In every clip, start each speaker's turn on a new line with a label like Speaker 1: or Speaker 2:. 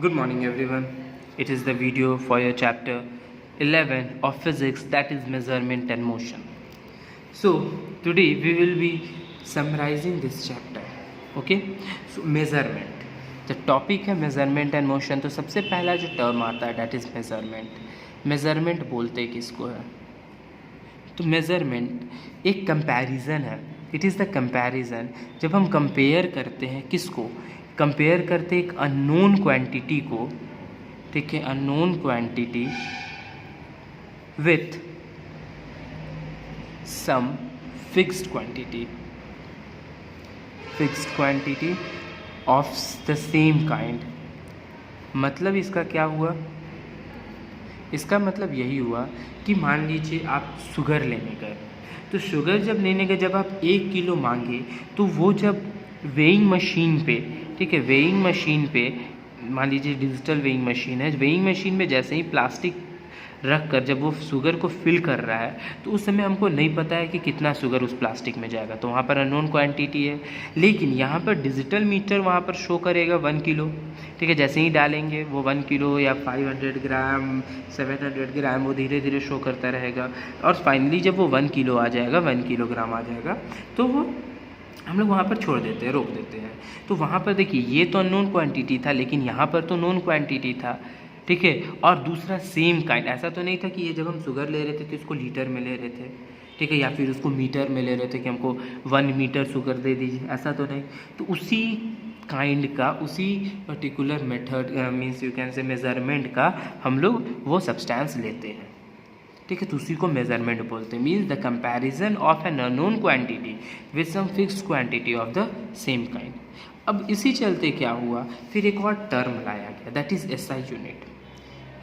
Speaker 1: Good morning everyone. It is the video for your chapter 11 of physics, that is measurement and motion. So today we will be summarizing this chapter. Okay? So measurement. The topic है measurement and motion. तो सबसे पहला जो term आता है that is measurement. Measurement बोलते किसको है? तो measurement एक comparison है. It is the comparison. जब हम compare करते हैं किसको? कंपेयर करते एक अननोन क्वांटिटी को, ठीक है, unknown quantity with some fixed quantity of the same kind. मतलब इसका क्या हुआ? इसका मतलब यही हुआ कि मान लीजिए आप शुगर लेने गए, तो शुगर जब लेने गए, जब आप 1 किलो मांगे, तो वो जब वेइंग मशीन पे, ठीक है, वेइंग मशीन पे मान लीजिए डिजिटल वेइंग मशीन है, वेइंग मशीन में जैसे ही प्लास्टिक रख कर जब वो शुगर को फिल कर रहा है, तो उस समय हमको नहीं पता है कि कितना शुगर उस प्लास्टिक में जाएगा, तो वहाँ पर अननोन क्वांटिटी है. लेकिन यहाँ पर डिजिटल मीटर वहाँ पर शो करेगा 1 किलो, ठीक है. जैसे ही डालेंगे वो 1 किलो या 500 ग्राम 700 ग्राम वो धीरे धीरे शो करता रहेगा, और फाइनली जब वो 1 किलो आ जाएगा, 1 किलोग्राम आ जाएगा, तो वो हम लोग वहाँ पर छोड़ देते हैं, रोक देते हैं. तो वहाँ पर देखिए ये तो अननोन क्वांटिटी था, लेकिन यहाँ पर तो नोन क्वांटिटी था, ठीक है. और दूसरा सेम काइंड, ऐसा तो नहीं था कि ये जब हम शुगर ले रहे थे तो इसको लीटर में ले रहे थे, ठीक है, या फिर उसको मीटर में ले रहे थे कि हमको 1 मीटर शुगर दे दीजिए, ऐसा तो नहीं. तो उसी काइंड का, उसी particular method means you can say measurement का हम लोग वो सब्सटेंस लेते हैं, ठीक है. तो उसी को मेजरमेंट बोलते हैं. Means the comparison of an unknown quantity with some fixed quantity of the same kind. अब इसी चलते क्या हुआ, फिर एक और टर्म लाया गया, that is SI unit.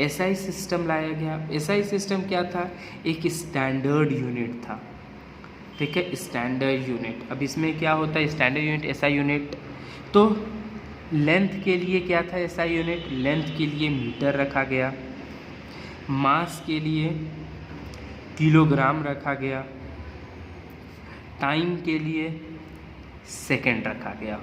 Speaker 1: SI system लाया गया. एसआई सिस्टम क्या था? एक स्टैंडर्ड यूनिट था, ठीक है, स्टैंडर्ड यूनिट. अब इसमें क्या होता है स्टैंडर्ड यूनिट, एसआई यूनिट? तो लेंथ के लिए क्या था एसआई यूनिट? लेंथ के लिए मीटर रखा गया, मास के लिए किलोग्राम रखा गया, टाइम के लिए सेकंड रखा गया.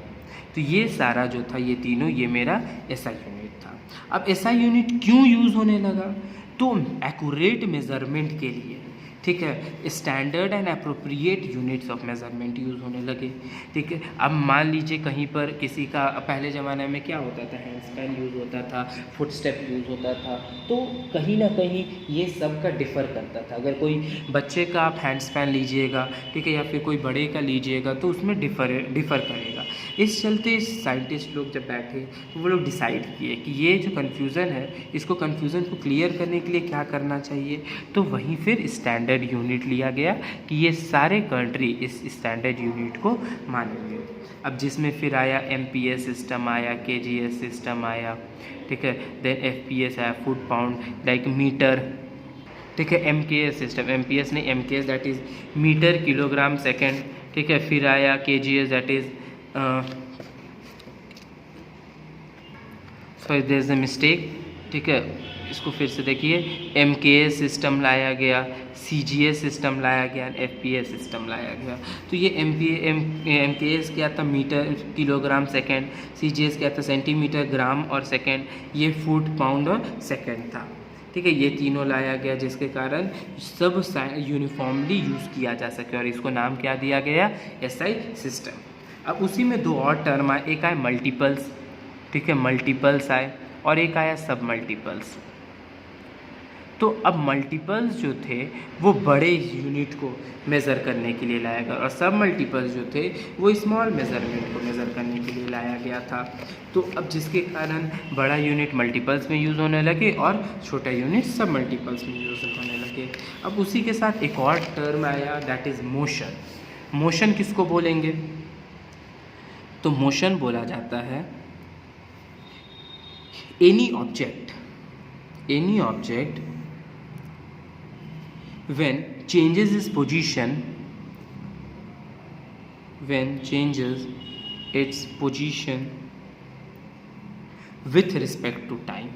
Speaker 1: तो ये सारा जो था, ये तीनों, ये मेरा एसआई यूनिट था. अब एसआई यूनिट क्यों यूज़ होने लगा? तो एक्यूरेट मेज़रमेंट के लिए, ठीक है, standard and appropriate units of measurement use होने लगे, ठीक है. अब मान लीजिए कहीं पर किसी का, पहले ज़माने में क्या होता था, हैंड स्पैन यूज़ होता था, फुट स्टेप यूज़ होता था, तो कहीं ना कहीं ये सब का डिफ़र करता था. अगर कोई बच्चे का आप हैंड स्पैन लीजिएगा, ठीक है, या फिर कोई बड़े का लीजिएगा, तो उसमें डिफ़र करेगा. इस चलते साइंटिस्ट लोग जब बैठे तो वो लोग डिसाइड किए कि ये जो कन्फ्यूज़न है, इसको कन्फ्यूज़न को क्लियर करने के लिए क्या करना चाहिए. तो वहीं फिर स्टैंडर्ड यूनिट लिया गया कि ये सारे कंट्री इस स्टैंडर्ड यूनिट को मानेंगे. अब जिसमें फिर आया एमपीएस सिस्टम आया, केजीएस सिस्टम आया, ठीक है, देन एफपीएस आया, फुट पाउंड लाइक मीटर, ठीक है, एमकेएस सिस्टम, एमपीएस नहीं MKS that is metre kilogram second, ठीक है. फिर आया KGS that is sorry there is a mistake, ठीक है, इसको फिर से देखिए. एमकेएस सिस्टम लाया गया, सीजीएस सिस्टम लाया गया, एफपीएस सिस्टम लाया गया. तो ये एमकेएस क्या था? Metre kilogram second. सीजीएस क्या था? सेंटीमीटर ग्राम और सेकेंड. ये फुट पाउंड और सेकेंड था, ठीक है. ये तीनों लाया गया जिसके कारण सब यूनिफॉर्मली यूज़ किया जा सके, और इसको नाम क्या दिया गया? SI system. अब उसी में दो और टर्म आए, एक आए मल्टीपल्स, ठीक है, मल्टीपल्स आए, और एक आया सब मल्टीपल्स. तो अब मल्टीपल्स जो थे वो बड़े यूनिट को मेज़र करने के लिए लाया गया, और सब मल्टीपल्स जो थे वो स्मॉल मेज़रमेंट को मेज़र करने के लिए लाया गया था. तो अब जिसके कारण बड़ा यूनिट मल्टीपल्स में यूज़ होने लगे और छोटा यूनिट सब मल्टीपल्स में यूज़ होने लगे. अब उसी के साथ एक और टर्म आया, दैट इज़ मोशन. मोशन किसको बोलेंगे? तो मोशन बोला जाता है any object when changes its position with respect to time,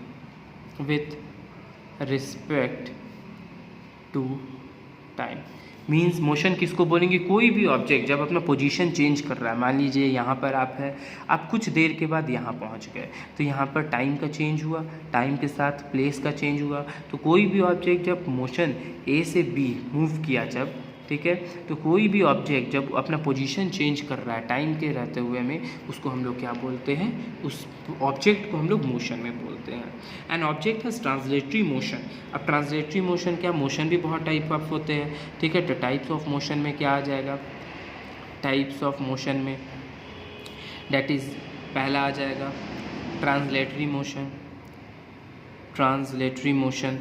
Speaker 1: means motion किसको बोलेंगे, कोई भी ऑब्जेक्ट जब अपना पोजीशन चेंज कर रहा है, मान लीजिए यहाँ पर आप है, आप कुछ देर के बाद यहाँ पहुँच गए, तो यहाँ पर टाइम का चेंज हुआ, टाइम के साथ प्लेस का चेंज हुआ। तो कोई भी ऑब्जेक्ट जब मोशन ए से बी मूव किया जब, ठीक है, तो कोई भी ऑब्जेक्ट जब अपना पोजीशन चेंज कर रहा है टाइम के रहते हुए में, उसको हम लोग क्या बोलते हैं, उस ऑब्जेक्ट को हम लोग मोशन में बोलते हैं। An object has translatory motion. अब ट्रांसलेटरी मोशन क्या, मोशन भी बहुत टाइप ऑफ होते हैं, ठीक है। तो टाइप्स ऑफ मोशन में क्या आ जाएगा, टाइप्स ऑफ मोशन में डेट इज़ पहला आ जाएगा ट्रांसलेटरी मोशन, ट्रांसलेटरी मोशन,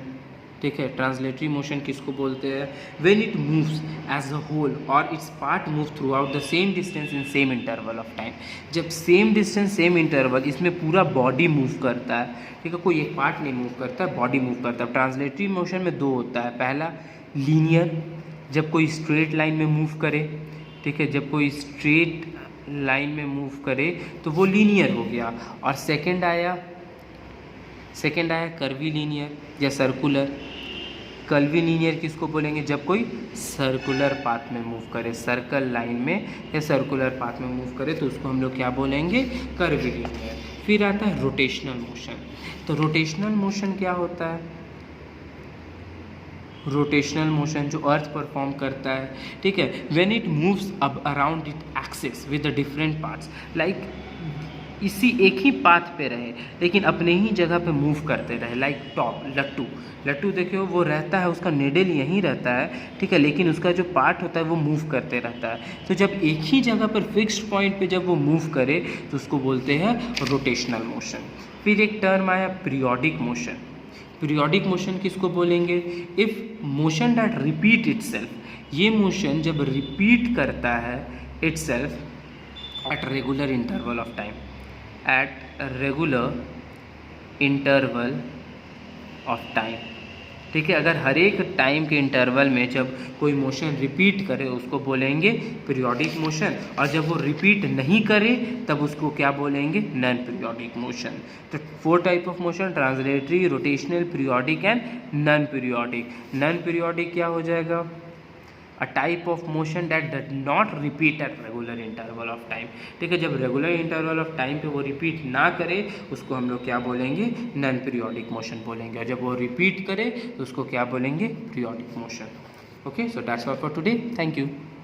Speaker 1: ठीक है। ट्रांसलेटरी मोशन किसको बोलते हैं, when it moves as a whole और its part move throughout the same distance in same interval of time. जब सेम डिस्टेंस सेम इंटरवल, इसमें पूरा बॉडी मूव करता है, ठीक है, कोई एक पार्ट नहीं मूव करता है, बॉडी मूव करता है। ट्रांसलेटरी मोशन में दो होता है, पहला लीनियर, जब कोई स्ट्रेट लाइन में मूव करे, ठीक है, जब कोई स्ट्रेट लाइन में मूव करे तो वो लीनियर हो गया। और सेकेंड आया कर्वी लीनियर या सर्कुलर। कर्वी लीनियर किसको बोलेंगे, जब कोई सर्कुलर पाथ में मूव करे, सर्कल लाइन में या सर्कुलर पाथ में मूव करे तो उसको हम लोग क्या बोलेंगे, कर्वी लीनियर। फिर आता है रोटेशनल मोशन। तो रोटेशनल मोशन क्या होता है, रोटेशनल मोशन जो अर्थ परफॉर्म करता है, ठीक है, व्हेन इट मूव्स अब around it axis with the different parts, like इसी एक ही पाथ पे रहे लेकिन अपने ही जगह पे मूव करते रहे, लाइक टॉप लट्टू देखियो, वो रहता है, उसका निडल यहीं रहता है, ठीक है, लेकिन उसका जो पार्ट होता है वो मूव करते रहता है। तो जब एक ही जगह पर फिक्स्ड पॉइंट पे जब वो मूव करे तो उसको बोलते हैं रोटेशनल मोशन। फिर एक टर्म आया पीरियोडिक मोशन। पीरियोडिक मोशन किसको बोलेंगे, if motion that repeat itself, ये मोशन जब रिपीट करता है itself at regular interval of time, at regular interval of time, ठीक है। अगर हर एक टाइम के इंटरवल में जब कोई मोशन रिपीट करे उसको बोलेंगे पीरियोडिक मोशन, और जब वो रिपीट नहीं करे तब उसको क्या बोलेंगे, नॉन पीरियोडिक मोशन। तो 4 type of motion, translatory, rotational, periodic and non periodic. Non periodic क्या हो जाएगा, a type of motion that does not repeat at regular interval of time, ठीक है। जब रेगुलर इंटरवल ऑफ टाइम पे वो repeat ना करे उसको हम लोग क्या बोलेंगे, नॉन पीरियोडिक मोशन बोलेंगे, और जब वो रिपीट करे तो उसको क्या बोलेंगे, periodic motion. Okay, so that's all for today, thank you.